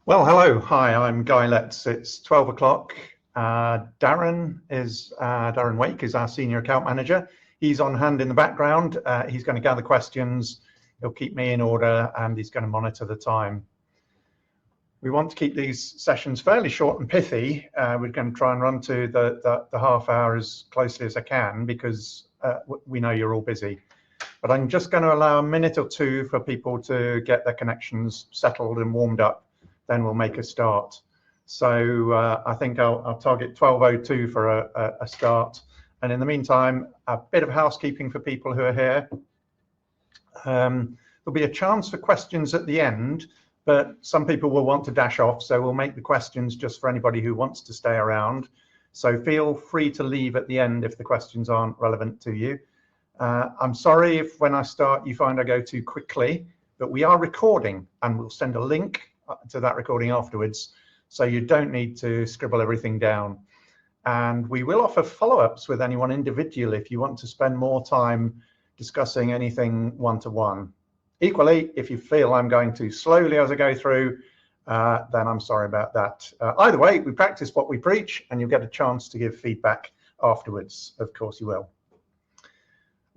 Well, hello. Hi, I'm Guy Letts. It's 12 o'clock. Darren Wake is our senior account manager. He's on hand in the background. He's going to gather questions. He'll keep me in order and he's going to monitor the time. We want to keep these sessions fairly short and pithy. We're going to try and run to the half hour as closely as I can because we know you're all busy. But I'm just going to allow a minute or two for people to get their connections settled and warmed up. Then we'll make a start. So I think I'll target 12:02 for a start. And in the meantime, a bit of housekeeping for people who are here. There'll be a chance for questions at the end, but some people will want to dash off. So we'll make the questions just for anybody who wants to stay around. So feel free to leave at the end if the questions aren't relevant to you. I'm sorry if when I start you find I go too quickly, but we are recording and we'll send a link to that recording afterwards, so you don't need to scribble everything down. And we will offer follow-ups with anyone individually if you want to spend more time discussing anything one-to-one. Equally, if you feel I'm going too slowly as I go through, then I'm sorry about that. Either way, we practice what we preach and you'll get a chance to give feedback afterwards. Of course you will.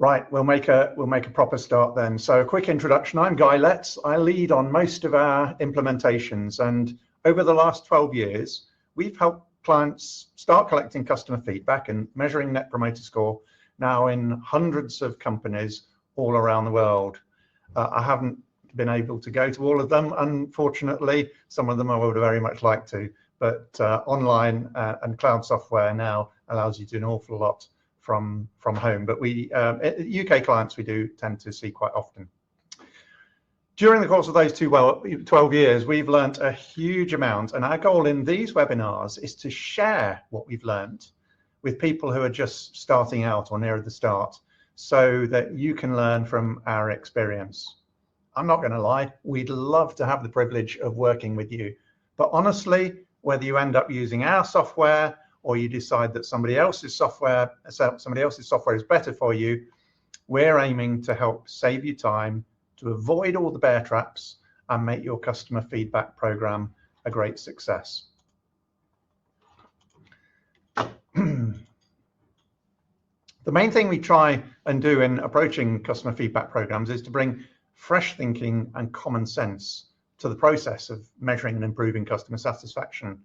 Right, we'll make a proper start then. So a quick introduction. I'm Guy Letts. I lead on most of our implementations, and over the last 12 years, we've helped clients start collecting customer feedback and measuring Net Promoter Score now in hundreds of companies all around the world. I haven't been able to go to all of them, unfortunately. Some of them I would very much like to, but online and cloud software now allows you to do an awful lot from home, but we UK clients we do tend to see quite often. During the course of those 12 years, we've learned a huge amount, and our goal in these webinars is to share what we've learned with people who are just starting out or near the start, so that you can learn from our experience. I'm not going to lie, we'd love to have the privilege of working with you, but honestly, whether you end up using our software or you decide that somebody else's software is better for you, we're aiming to help save you time, to avoid all the bear traps and make your customer feedback program a great success. The main thing we try and do in approaching customer feedback programs is to bring fresh thinking and common sense to the process of measuring and improving customer satisfaction.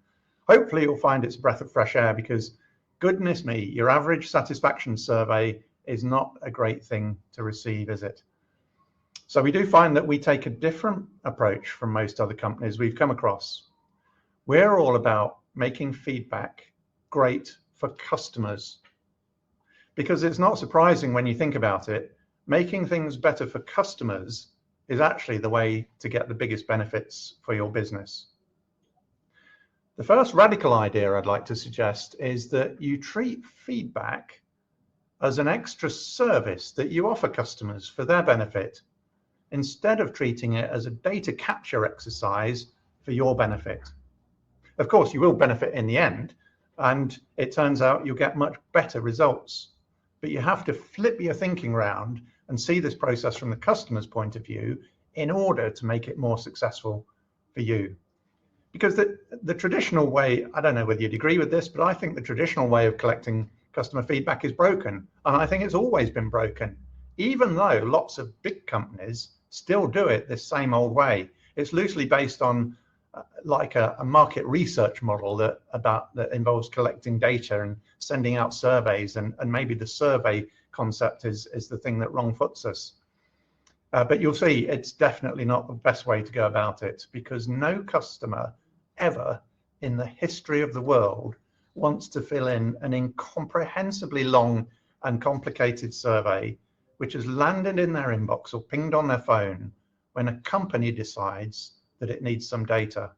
Hopefully you'll find it's a breath of fresh air, because goodness me, your average satisfaction survey is not a great thing to receive, is it? So we do find that we take a different approach from most other companies we've come across. We're all about making feedback great for customers, because it's not surprising when you think about it, making things better for customers is actually the way to get the biggest benefits for your business. The first radical idea I'd like to suggest is that you treat feedback as an extra service that you offer customers for their benefit, instead of treating it as a data capture exercise for your benefit. Of course, you will benefit in the end, and it turns out you'll get much better results. But you have to flip your thinking around and see this process from the customer's point of view in order to make it more successful for you. Because the traditional way, I don't know whether you'd agree with this, but I think the traditional way of collecting customer feedback is broken. And I think it's always been broken, even though lots of big companies still do it this same old way. It's loosely based on like a market research model that involves collecting data and sending out surveys, and maybe the survey concept is the thing that wrong foots us. But you'll see it's definitely not the best way to go about it, because no customer ever in the history of the world wants to fill in an incomprehensibly long and complicated survey which has landed in their inbox or pinged on their phone when a company decides that it needs some data.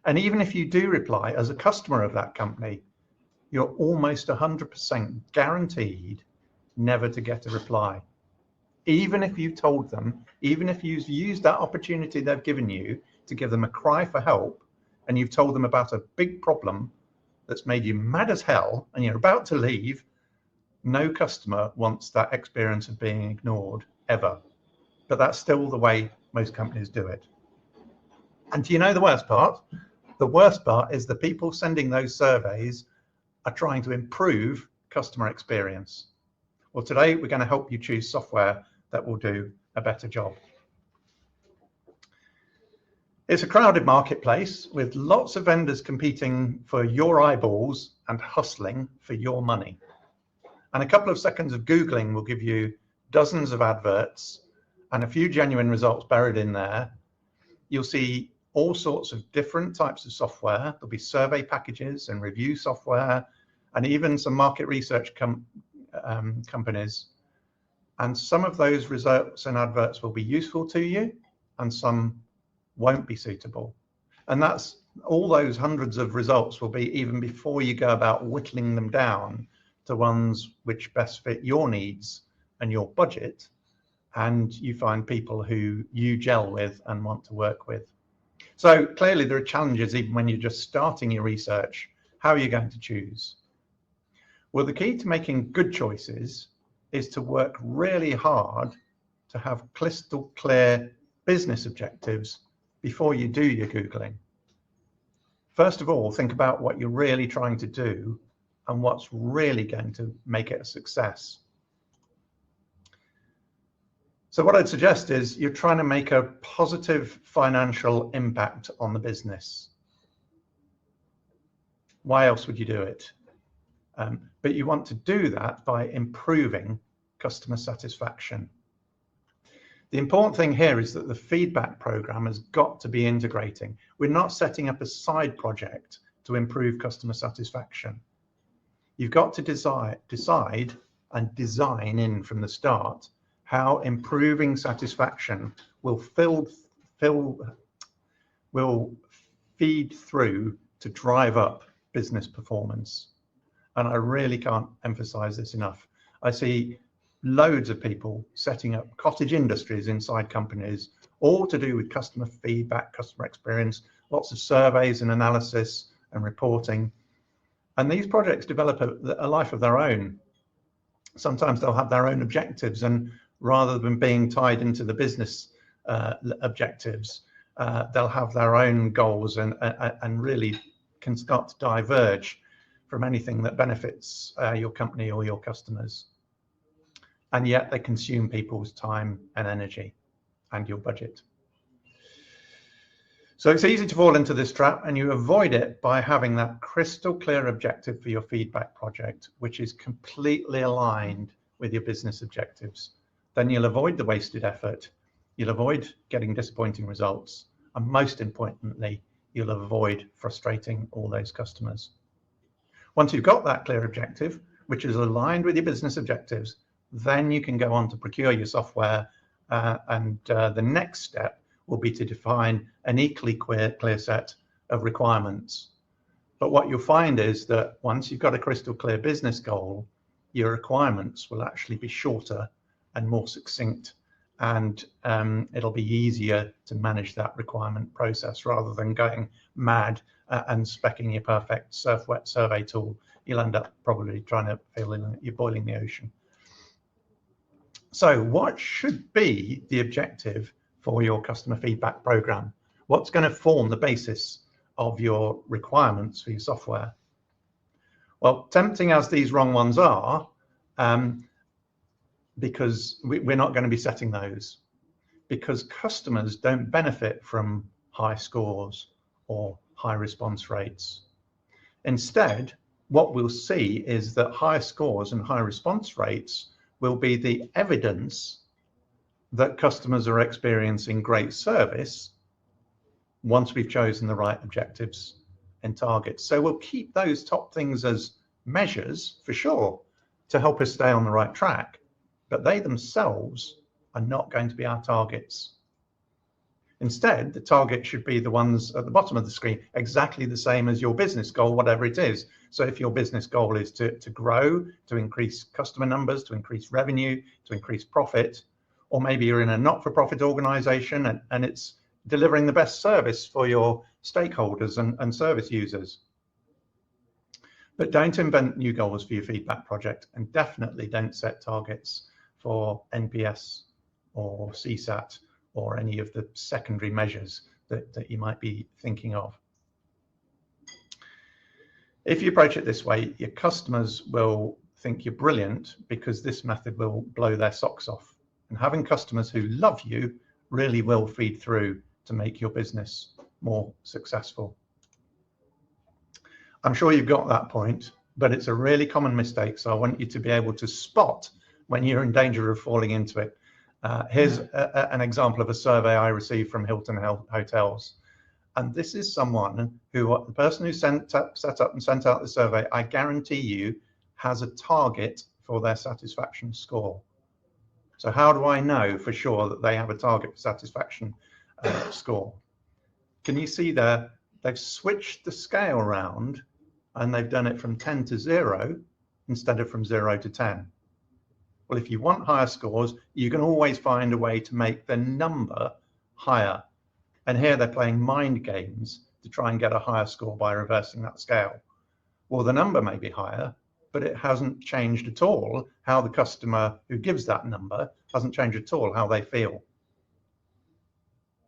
And even if you do reply as a customer of that company, you're almost 100% guaranteed never to get a reply. Even if you've told them, even if you've used that opportunity they've given you to give them a cry for help, and you've told them about a big problem that's made you mad as hell and you're about to leave, no customer wants that experience of being ignored ever. But that's still the way most companies do it. And do you know the worst part? The worst part is the people sending those surveys are trying to improve customer experience. Well, today we're going to help you choose software that will do a better job. It's a crowded marketplace with lots of vendors competing for your eyeballs and hustling for your money. And a couple of seconds of Googling will give you dozens of adverts and a few genuine results buried in there. You'll see all sorts of different types of software. There'll be survey packages and review software, and even some market research companies. And some of those results and adverts will be useful to you, and some won't be suitable. And that's all those hundreds of results will be even before you go about whittling them down to ones which best fit your needs and your budget, and you find people who you gel with and want to work with. So clearly there are challenges even when you're just starting your research. How are you going to choose? Well, the key to making good choices is to work really hard to have crystal clear business objectives before you do your Googling. First of all, think about what you're really trying to do and what's really going to make it a success. So what I'd suggest is you're trying to make a positive financial impact on the business. Why else would you do it? But you want to do that by improving customer satisfaction. The important thing here is that the feedback program has got to be integrating. We're not setting up a side project to improve customer satisfaction. You've got to decide and design in from the start how improving satisfaction will feed through to drive up business performance. And I really can't emphasize this enough. I see loads of people setting up cottage industries inside companies, all to do with customer feedback, customer experience, lots of surveys and analysis and reporting. And these projects develop a life of their own. Sometimes they'll have their own objectives, and rather than being tied into the business objectives, they'll have their own goals and really can start to diverge from anything that benefits your company or your customers. And yet they consume people's time and energy and your budget. So it's easy to fall into this trap, and you avoid it by having that crystal clear objective for your feedback project, which is completely aligned with your business objectives. Then you'll avoid the wasted effort, you'll avoid getting disappointing results, and most importantly, you'll avoid frustrating all those customers. Once you've got that clear objective, which is aligned with your business objectives, then you can go on to procure your software, and the next step will be to define an equally clear set of requirements. But what you'll find is that once you've got a crystal clear business goal, your requirements will actually be shorter and more succinct, and it'll be easier to manage that requirement process rather than going mad and speccing your perfect survey tool. You'll end up probably trying to feel you're boiling the ocean. So what should be the objective for your customer feedback program? What's going to form the basis of your requirements for your software? Well, tempting as these wrong ones are, because we're not going to be setting those, because customers don't benefit from high scores or high response rates. Instead, what we'll see is that high scores and high response rates will be the evidence that customers are experiencing great service once we've chosen the right objectives and targets. So we'll keep those top things as measures for sure to help us stay on the right track, but they themselves are not going to be our targets. Instead, the target should be the ones at the bottom of the screen, exactly the same as your business goal, whatever it is. So if your business goal is to grow, to increase customer numbers, to increase revenue, to increase profit, or maybe you're in a not-for-profit organization and it's delivering the best service for your stakeholders and service users. But don't invent new goals for your feedback project, and definitely don't set targets for NPS or CSAT or any of the secondary measures that you might be thinking of. If you approach it this way, your customers will think you're brilliant because this method will blow their socks off. And having customers who love you really will feed through to make your business more successful. I'm sure you've got that point, but it's a really common mistake. So I want you to be able to spot when you're in danger of falling into it. Here's an example of a survey I received from Hilton Hotels. And this is someone who, the person who set up and sent out the survey, I guarantee you, has a target for their satisfaction score. So how do I know for sure that they have a target for satisfaction score? Can you see there, they've switched the scale around and they've done it from 10 to 0 instead of from 0 to 10. Well, if you want higher scores, you can always find a way to make the number higher. And here they're playing mind games to try and get a higher score by reversing that scale. Well, the number may be higher, but it hasn't changed at all how the customer who gives that number hasn't changed at all how they feel.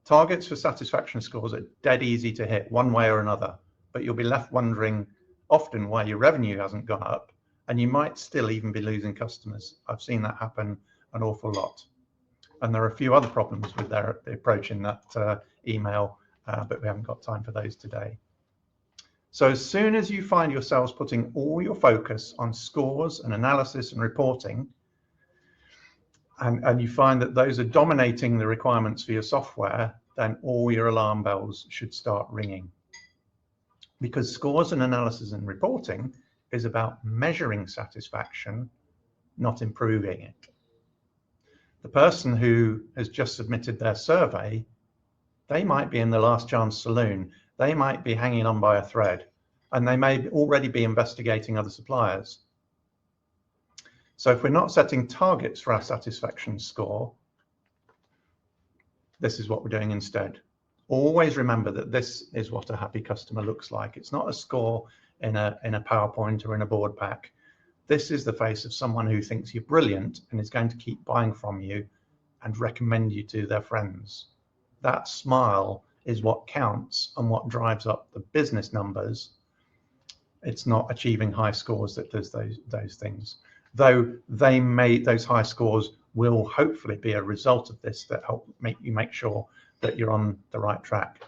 Targets for satisfaction scores are dead easy to hit one way or another, but you'll be left wondering often why your revenue hasn't gone up, and you might still even be losing customers. I've seen that happen an awful lot. And there are a few other problems with the approach in that email, but we haven't got time for those today. So as soon as you find yourselves putting all your focus on scores and analysis and reporting, and you find that those are dominating the requirements for your software, then all your alarm bells should start ringing. Because scores and analysis and reporting is about measuring satisfaction, not improving it. The person who has just submitted their survey, they might be in the last chance saloon. They might be hanging on by a thread, and they may already be investigating other suppliers. So if we're not setting targets for our satisfaction score, this is what we're doing instead. Always remember that this is what a happy customer looks like. It's not a score in a PowerPoint or in a board pack. This is the face of someone who thinks you're brilliant and is going to keep buying from you and recommend you to their friends. That smile is what counts and what drives up the business numbers. It's not achieving high scores that does those things. Though those high scores will hopefully be a result of this that help make sure that you're on the right track.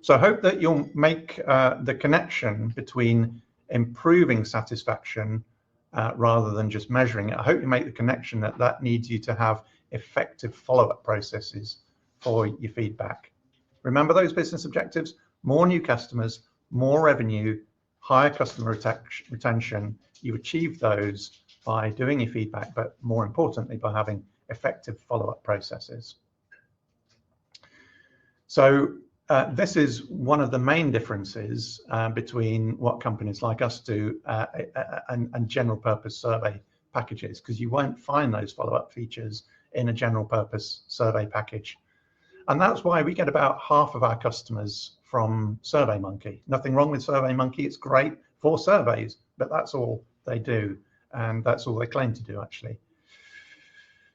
So I hope that you'll make the connection between improving satisfaction rather than just measuring it. I hope you make the connection that needs you to have effective follow-up processes for your feedback. Remember those business objectives: more new customers, more revenue, higher customer retention. You achieve those by doing your feedback, but more importantly, by having effective follow-up processes. So this is one of the main differences between what companies like us do and general purpose survey packages, because you won't find those follow-up features in a general purpose survey package. And that's why we get about half of our customers from SurveyMonkey. Nothing wrong with SurveyMonkey, it's great for surveys, but that's all they do, and that's all they claim to do actually.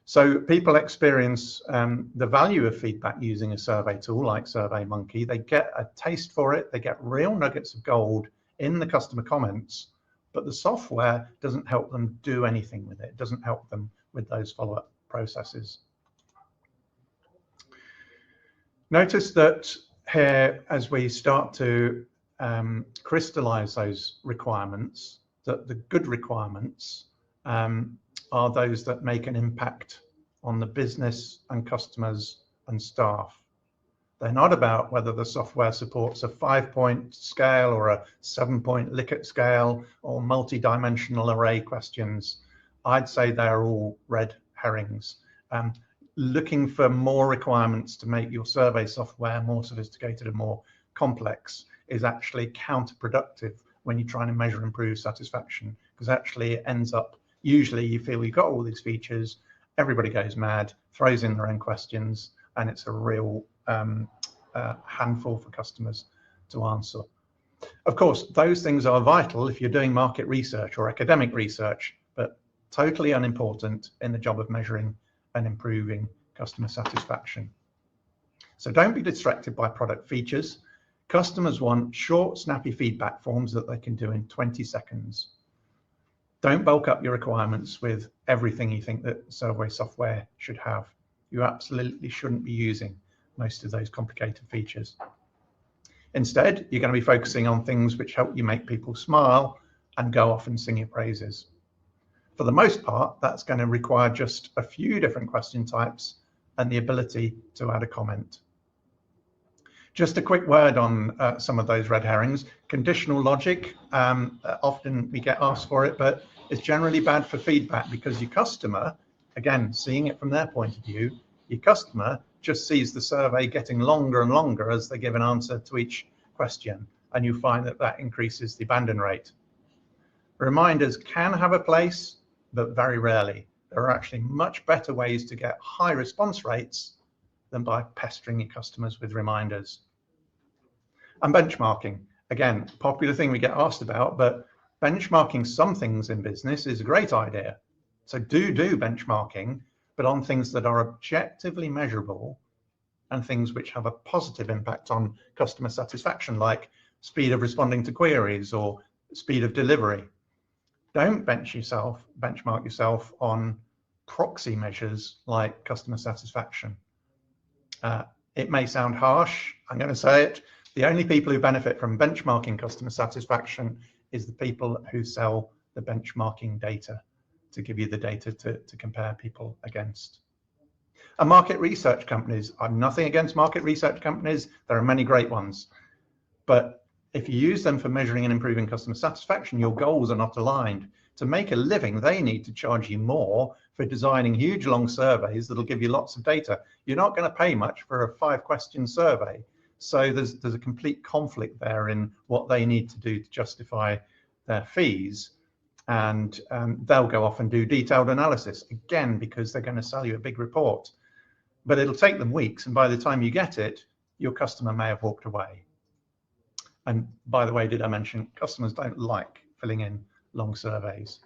So people experience the value of feedback using a survey tool like SurveyMonkey. They get a taste for it, they get real nuggets of gold in the customer comments, but the software doesn't help them do anything with it. It doesn't help them with those follow-up processes. Notice that here, as we start to crystallize those requirements, that the good requirements are those that make an impact on the business and customers and staff. They're not about whether the software supports a 5-point scale or a 7-point Likert scale or multi-dimensional array questions. I'd say they're all red herrings. Looking for more requirements to make your survey software more sophisticated and more complex is actually counterproductive when you're trying to measure and improve satisfaction, because actually it ends up, usually you feel you've got all these features, everybody goes mad, throws in their own questions, and it's a real handful for customers to answer. Of course, those things are vital if you're doing market research or academic research, but totally unimportant in the job of measuring and improving customer satisfaction. So don't be distracted by product features. Customers want short, snappy feedback forms that they can do in 20 seconds. Don't bulk up your requirements with everything you think that survey software should have. You absolutely shouldn't be using most of those complicated features. Instead, you're going to be focusing on things which help you make people smile and go off and sing your praises. For the most part, that's going to require just a few different question types and the ability to add a comment. Just a quick word on some of those red herrings. Conditional logic, often we get asked for it, but it's generally bad for feedback because your customer, again, seeing it from their point of view, your customer just sees the survey getting longer and longer as they give an answer to each question, and you find that that increases the abandon rate. Reminders can have a place, but very rarely. There are actually much better ways to get high response rates than by pestering your customers with reminders. And benchmarking, again, popular thing we get asked about, but benchmarking some things in business is a great idea. So do benchmarking, but on things that are objectively measurable and things which have a positive impact on customer satisfaction, like speed of responding to queries or speed of delivery. Don't benchmark yourself on proxy measures like customer satisfaction. It may sound harsh, I'm going to say it. The only people who benefit from benchmarking customer satisfaction is the people who sell the benchmarking data, to give you the data to compare people against. And market research companies, I'm nothing against market research companies, there are many great ones. But if you use them for measuring and improving customer satisfaction, your goals are not aligned. To make a living, they need to charge you more for designing huge long surveys that'll give you lots of data. You're not going to pay much for a 5-question survey. So there's a complete conflict there in what they need to do to justify their fees. And they'll go off and do detailed analysis, again, because they're going to sell you a big report. But it'll take them weeks, and by the time you get it, your customer may have walked away. And by the way, did I mention customers don't like filling in long surveys?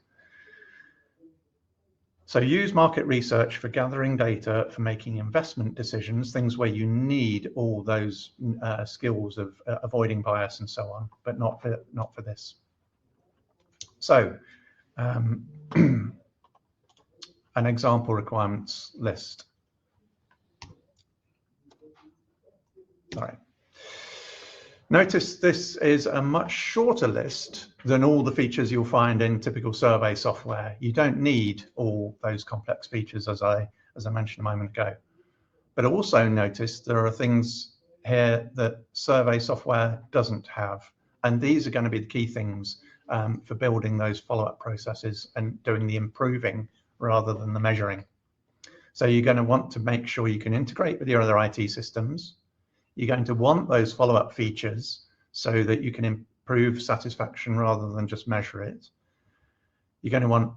So use market research for gathering data, for making investment decisions, things where you need all those skills of avoiding bias and so on, but not for this. So an example requirements list. All right. Notice this is a much shorter list than all the features you'll find in typical survey software. You don't need all those complex features as I mentioned a moment ago. But also notice there are things here that survey software doesn't have. And these are going to be the key things for building those follow-up processes and doing the improving rather than the measuring. So you're going to want to make sure you can integrate with your other IT systems. You're going to want those follow-up features so that you can improve satisfaction rather than just measure it. You're going to want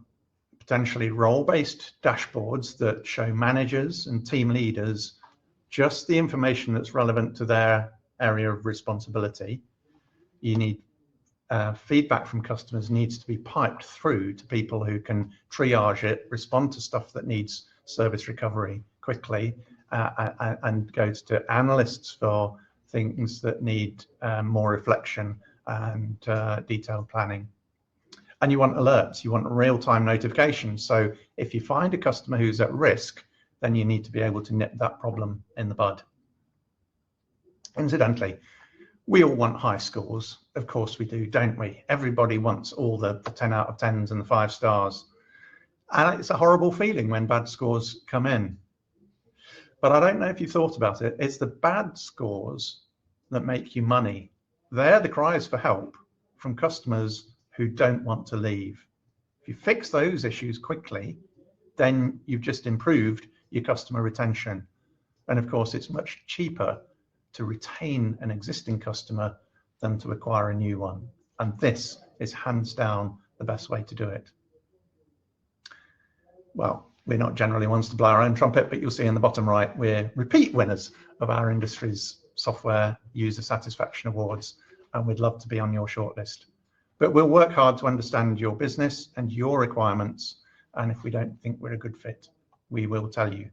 potentially role-based dashboards that show managers and team leaders just the information that's relevant to their area of responsibility. You need feedback from customers needs to be piped through to people who can triage it, respond to stuff that needs service recovery quickly, and goes to analysts for things that need more reflection and detailed planning. And you want alerts, you want real-time notifications. So if you find a customer who's at risk, then you need to be able to nip that problem in the bud. Incidentally, we all want high scores. Of course we do, don't we? Everybody wants all the 10 out of 10s and the 5 stars. And it's a horrible feeling when bad scores come in. But I don't know if you thought about it. It's the bad scores that make you money. They're the cries for help from customers who don't want to leave. If you fix those issues quickly, then you've just improved your customer retention. And of course, it's much cheaper to retain an existing customer than to acquire a new one. And this is hands down the best way to do it. Well, we're not generally ones to blow our own trumpet, but you'll see in the bottom right, we're repeat winners of our industry's software user satisfaction awards, and we'd love to be on your shortlist. But we'll work hard to understand your business and your requirements, and if we don't think we're a good fit, we will tell you.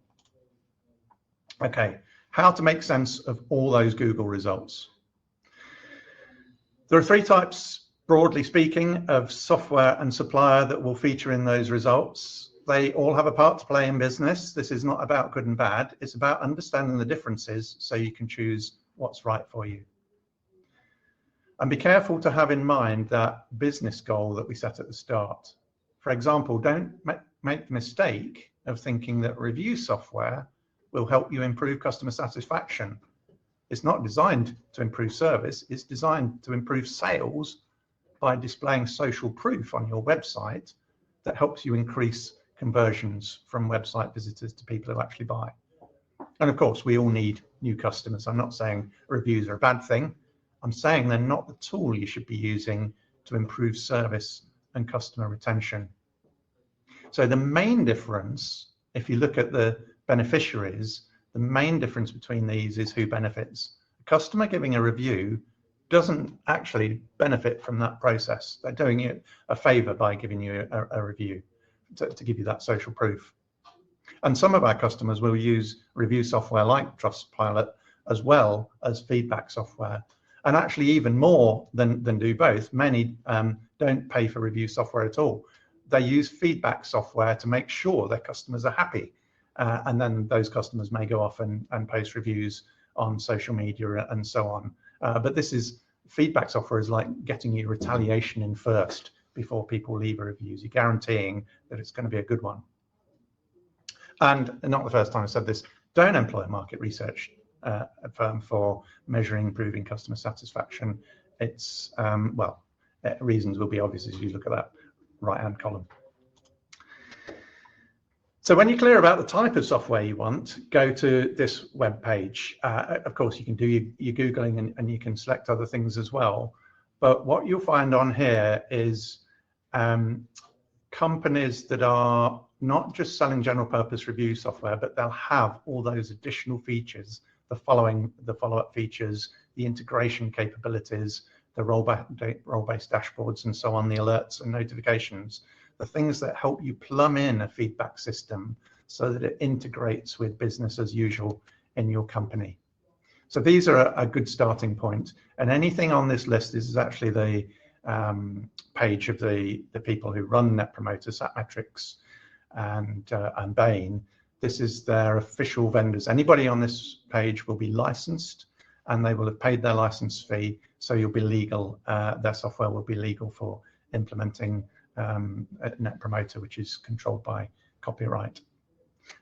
Okay, how to make sense of all those Google results. There are three types, broadly speaking, of software and supplier that will feature in those results. They all have a part to play in business. This is not about good and bad. It's about understanding the differences so you can choose what's right for you. And be careful to have in mind that business goal that we set at the start. For example, don't make the mistake of thinking that review software will help you improve customer satisfaction. It's not designed to improve service. It's designed to improve sales by displaying social proof on your website that helps you increase conversions from website visitors to people who actually buy. And of course, we all need new customers. I'm not saying reviews are a bad thing. I'm saying they're not the tool you should be using to improve service and customer retention. So the main difference, if you look at the beneficiaries, the main difference between these is who benefits. A customer giving a review doesn't actually benefit from that process. They're doing you a favor by giving you a review to give you that social proof. And some of our customers will use review software like Trustpilot as well as feedback software. And actually even more than do both. Many don't pay for review software at all. They use feedback software to make sure their customers are happy. And then those customers may go off and post reviews on social media and so on. But this is, feedback software is like getting your retaliation in first before people leave a reviews. You're guaranteeing that it's going to be a good one. And not the first time I've said this, don't employ a market research firm for measuring improving customer satisfaction. It's, well, reasons will be obvious as you look at that right-hand column. So when you're clear about the type of software you want, go to this web page. Of course, you can do your Googling and you can select other things as well. But what you'll find on here is companies that are not just selling general purpose review software, but they'll have all those additional features, the follow-up features, the integration capabilities, the role-based dashboards and so on, the alerts and notifications, the things that help you plumb in a feedback system so that it integrates with business as usual in your company. So these are a good starting point. And anything on this list is actually the page of the people who run Net Promoter, Satmetrics and Bain. This is their official vendors. Anybody on this page will be licensed and they will have paid their license fee. So you'll be legal, their software will be legal for implementing Net Promoter, which is controlled by copyright.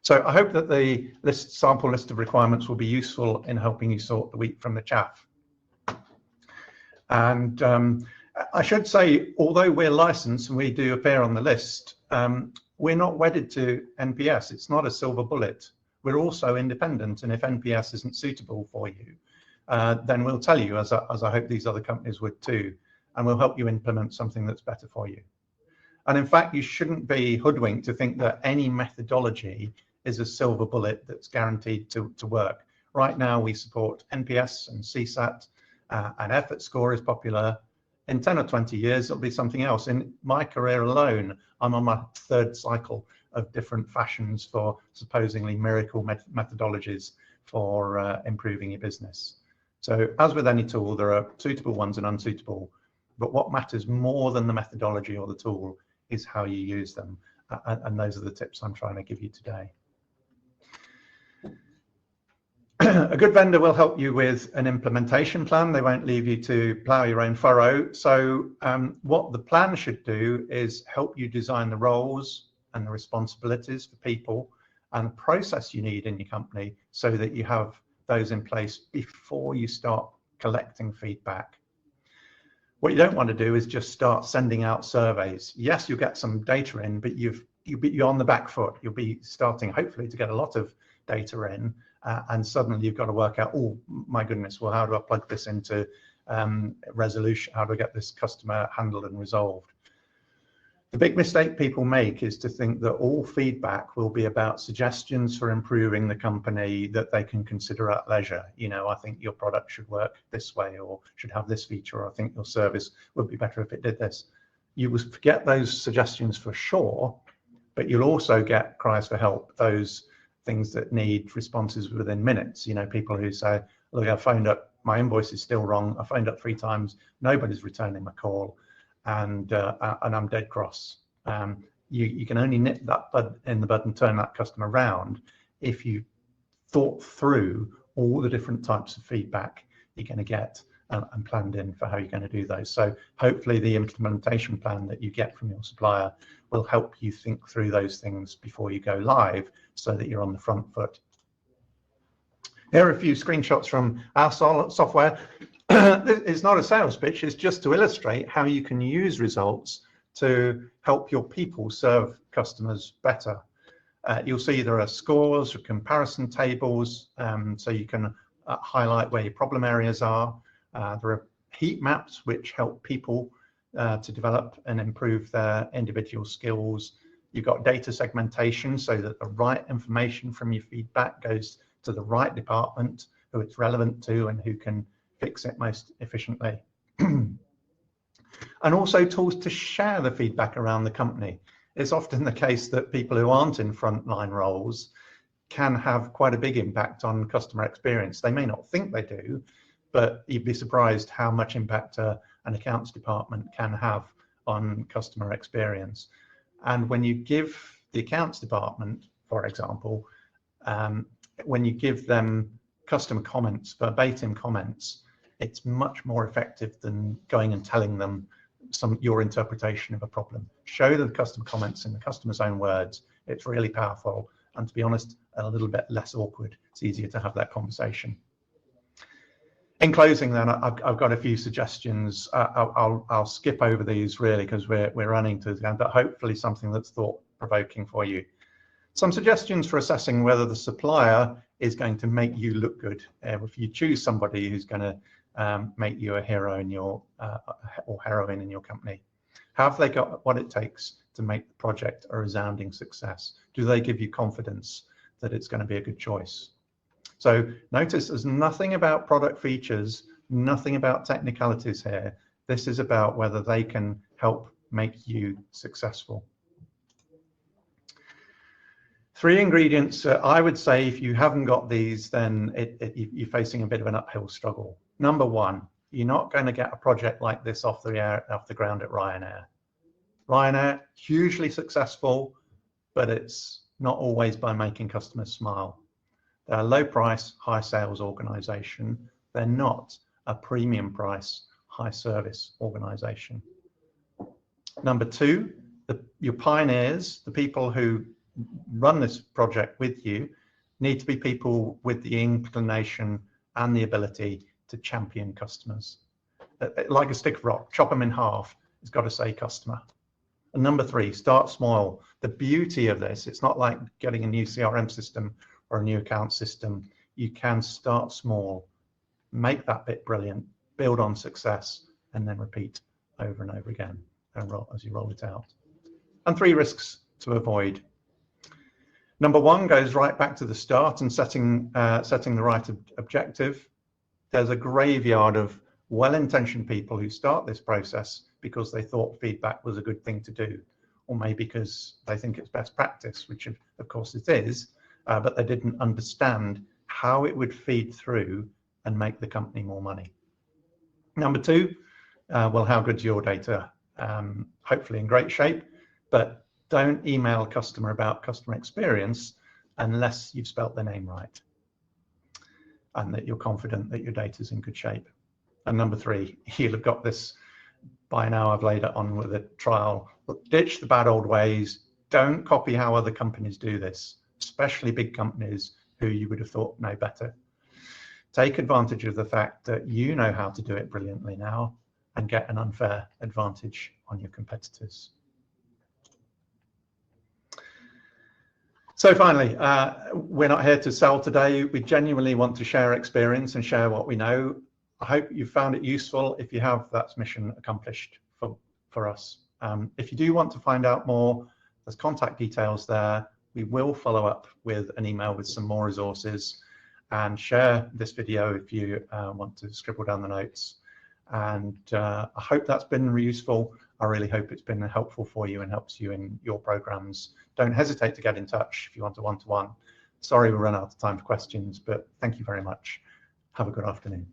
So I hope that the sample list of requirements will be useful in helping you sort the wheat from the chaff. And I should say, although we're licensed and we do appear on the list, we're not wedded to NPS. It's not a silver bullet. We're also independent, and if NPS isn't suitable for you, then we'll tell you, as I hope these other companies would too, and we'll help you implement something that's better for you. And in fact, you shouldn't be hoodwinked to think that any methodology is a silver bullet that's guaranteed to work. Right now, we support NPS and CSAT, and effort score is popular. In 10 or 20 years, it'll be something else. In my career alone, I'm on my third cycle of different fashions for supposedly miracle methodologies for improving your business. So as with any tool, there are suitable ones and unsuitable, but what matters more than the methodology or the tool is how you use them. And those are the tips I'm trying to give you today. A good vendor will help you with an implementation plan. They won't leave you to plow your own furrow. So what the plan should do is help you design the roles and the responsibilities for people and the process you need in your company so that you have those in place before you start collecting feedback. What you don't want to do is just start sending out surveys. Yes, you'll get some data in, but you're on the back foot. You'll be starting hopefully to get a lot of data in, and suddenly you've got to work out, oh my goodness, well, how do I plug this into resolution? How do I get this customer handled and resolved? The big mistake people make is to think that all feedback will be about suggestions for improving the company that they can consider at leisure. You know, I think your product should work this way or should have this feature, or I think your service would be better if it did this. You will get those suggestions for sure, but you'll also get cries for help, those things that need responses within minutes. You know, people who say, look, I phoned up, my invoice is still wrong. I phoned up 3 times, nobody's returning my call, and I'm dead cross. You can only nip that bud in the bud and turn that customer around if you thought through all the different types of feedback you're going to get and planned in for how you're going to do those. So hopefully the implementation plan that you get from your supplier will help you think through those things before you go live, so that you're on the front foot. Here are a few screenshots from our software. It's not a sales pitch, it's just to illustrate how you can use results to help your people serve customers better. You'll see there are scores or comparison tables, so you can highlight where your problem areas are. There are heat maps which help people to develop and improve their individual skills. You've got data segmentation, so that the right information from your feedback goes to the right department who it's relevant to and who can fix it most efficiently. And also tools to share the feedback around the company. It's often the case that people who aren't in frontline roles can have quite a big impact on customer experience. They may not think they do, but you'd be surprised how much impact an accounts department can have on customer experience. And when you give the accounts department, for example, when you give them customer comments, verbatim comments, it's much more effective than going and telling them your interpretation of a problem. Show them the customer comments in the customer's own words. It's really powerful, and to be honest, a little bit less awkward. It's easier to have that conversation. In closing, then, I've got a few suggestions. I'll skip over these really because we're running to the end, but hopefully something that's thought-provoking for you. Some suggestions for assessing whether the supplier is going to make you look good. If you choose somebody who's going to make you a hero in your or heroine in your company, have they got what it takes to make the project a resounding success? Do they give you confidence that it's going to be a good choice? So notice there's nothing about product features, nothing about technicalities here. This is about whether they can help make you successful. 3 ingredients, I would say if you haven't got these, then you're facing a bit of an uphill struggle. Number 1, you're not going to get a project like this off the ground at Ryanair. Ryanair, hugely successful, but it's not always by making customers smile. They're a low price, high sales organization. They're not a premium price, high service organization. Number 2, your pioneers, the people who run this project with you, need to be people with the inclination and the ability to champion customers. Like a stick of rock, chop them in half, it's got to say customer. And number 3, start small. The beauty of this, it's not like getting a new CRM system or a new account system. You can start small, make that bit brilliant, build on success, and then repeat over and over again as you roll it out. And 3 risks to avoid. Number 1 goes right back to the start and setting the right objective. There's a graveyard of well-intentioned people who start this process because they thought feedback was a good thing to do, or maybe because they think it's best practice, which of course it is, but they didn't understand how it would feed through and make the company more money. Number 2, well, how good's your data? Hopefully in great shape, but don't email a customer about customer experience unless you've spelt their name right and that you're confident that your data is in good shape. And number 3, you'll have got this by now. I've laid it on with a trial. Look, ditch the bad old ways. Don't copy how other companies do this, especially big companies who you would have thought know better. Take advantage of the fact that you know how to do it brilliantly now and get an unfair advantage on your competitors. So finally, we're not here to sell today. We genuinely want to share experience and share what we know. I hope you found it useful. If you have, that's mission accomplished for us. If you do want to find out more, there's contact details there. We will follow up with an email with some more resources, and share this video if you want to scribble down the notes. And I hope that's been useful. I really hope it's been helpful for you and helps you in your programs. Don't hesitate to get in touch if you want a one-to-one. Sorry we run out of time for questions, but thank you very much. Have a good afternoon.